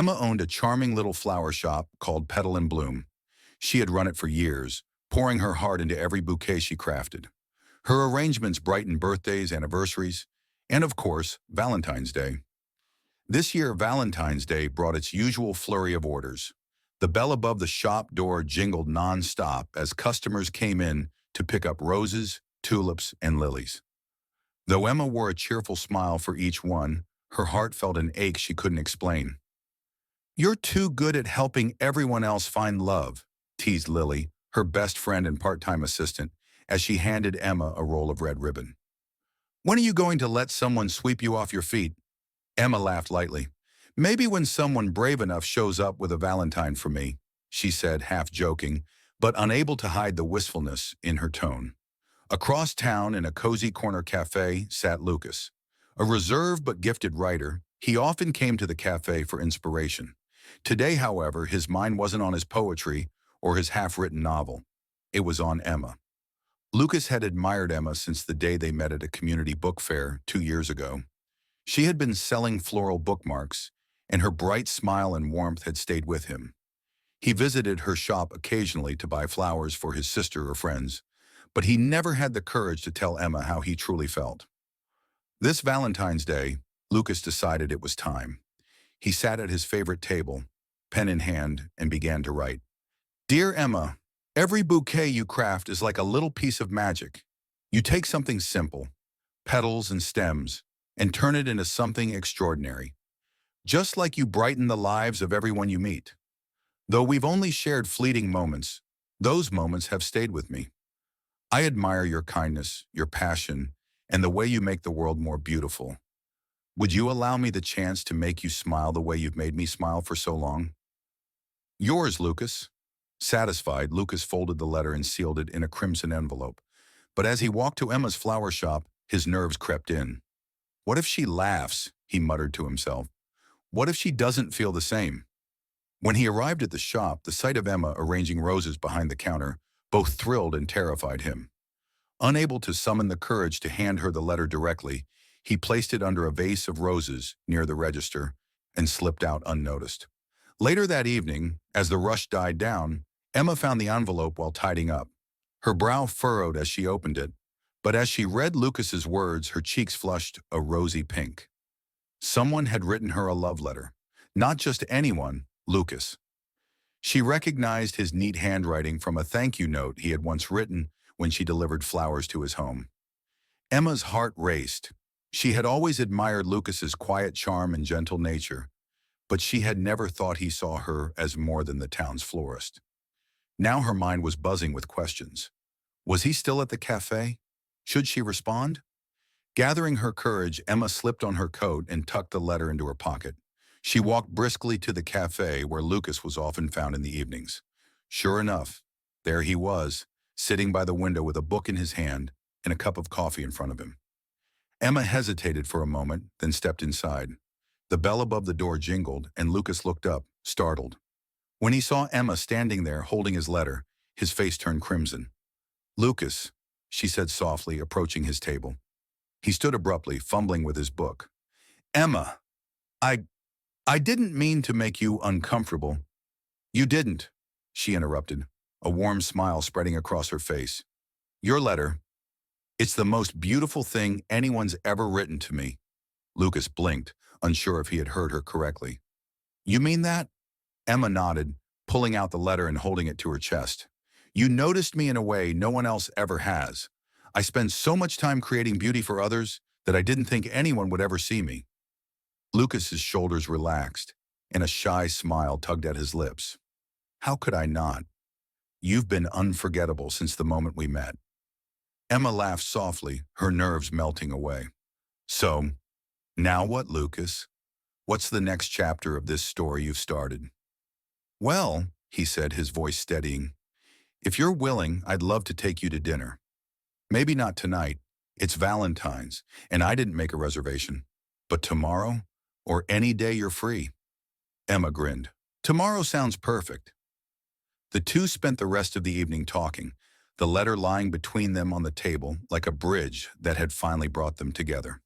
Emma owned a charming little flower shop called Petal and Bloom. She had run it for years, pouring her heart into every bouquet she crafted. Her arrangements brightened birthdays, anniversaries, and of course, Valentine's Day. This year, Valentine's Day brought its usual flurry of orders. The bell above the shop door jingled non-stop as customers came in to pick up roses, tulips, and lilies. Though Emma wore a cheerful smile for each one, her heart felt an ache she couldn't explain. "You're too good at helping everyone else find love," teased Lily, her best friend and part-time assistant, as she handed Emma a roll of red ribbon. "When are you going to let someone sweep you off your feet?" Emma laughed lightly. "Maybe when someone brave enough shows up with a Valentine for me," she said, half joking, but unable to hide the wistfulness in her tone. Across town in a cozy corner cafe sat Lucas. A reserved but gifted writer, he often came to the cafe for inspiration. Today, however, his mind wasn't on his poetry or his half-written novel. It was on Emma. Lucas had admired Emma since the day they met at a community book fair 2 years ago. She had been selling floral bookmarks, and her bright smile and warmth had stayed with him. He visited her shop occasionally to buy flowers for his sister or friends, but he never had the courage to tell Emma how he truly felt. This Valentine's Day, Lucas decided it was time. He sat at his favorite table, pen in hand, and began to write. "Dear Emma, every bouquet you craft is like a little piece of magic. You take something simple, petals and stems, and turn it into something extraordinary. Just like you brighten the lives of everyone you meet. Though we've only shared fleeting moments, those moments have stayed with me. I admire your kindness, your passion, and the way you make the world more beautiful. Would you allow me the chance to make you smile the way you've made me smile for so long? Yours, Lucas." Satisfied, Lucas folded the letter and sealed it in a crimson envelope. But as he walked to Emma's flower shop, his nerves crept in. "What if she laughs?" he muttered to himself. "What if she doesn't feel the same?" When he arrived at the shop, the sight of Emma arranging roses behind the counter both thrilled and terrified him. Unable to summon the courage to hand her the letter directly, he placed it under a vase of roses near the register and slipped out unnoticed. Later that evening, as the rush died down, Emma found the envelope while tidying up. Her brow furrowed as she opened it, but as she read Lucas's words, her cheeks flushed a rosy pink. Someone had written her a love letter. Not just anyone, Lucas. She recognized his neat handwriting from a thank you note he had once written when she delivered flowers to his home. Emma's heart raced. She had always admired Lucas's quiet charm and gentle nature, but she had never thought he saw her as more than the town's florist. Now her mind was buzzing with questions. Was he still at the cafe? Should she respond? Gathering her courage, Emma slipped on her coat and tucked the letter into her pocket. She walked briskly to the cafe where Lucas was often found in the evenings. Sure enough, there he was, sitting by the window with a book in his hand and a cup of coffee in front of him. Emma hesitated for a moment, then stepped inside. The bell above the door jingled, and Lucas looked up, startled. When he saw Emma standing there holding his letter, his face turned crimson. "Lucas," she said softly, approaching his table. He stood abruptly, fumbling with his book. "Emma, I didn't mean to make you uncomfortable." "You didn't," she interrupted, a warm smile spreading across her face. "Your letter, it's the most beautiful thing anyone's ever written to me." Lucas blinked, unsure if he had heard her correctly. "You mean that?" Emma nodded, pulling out the letter and holding it to her chest. "You noticed me in a way no one else ever has. I spend so much time creating beauty for others that I didn't think anyone would ever see me." Lucas's shoulders relaxed, and a shy smile tugged at his lips. "How could I not? You've been unforgettable since the moment we met." Emma laughed softly, her nerves melting away. "So, now what, Lucas? What's the next chapter of this story you've started?" "Well," he said, his voice steadying, "if you're willing, I'd love to take you to dinner. Maybe not tonight. It's Valentine's, and I didn't make a reservation. But tomorrow, or any day you're free." Emma grinned. "Tomorrow sounds perfect." The two spent the rest of the evening talking, the letter lying between them on the table like a bridge that had finally brought them together.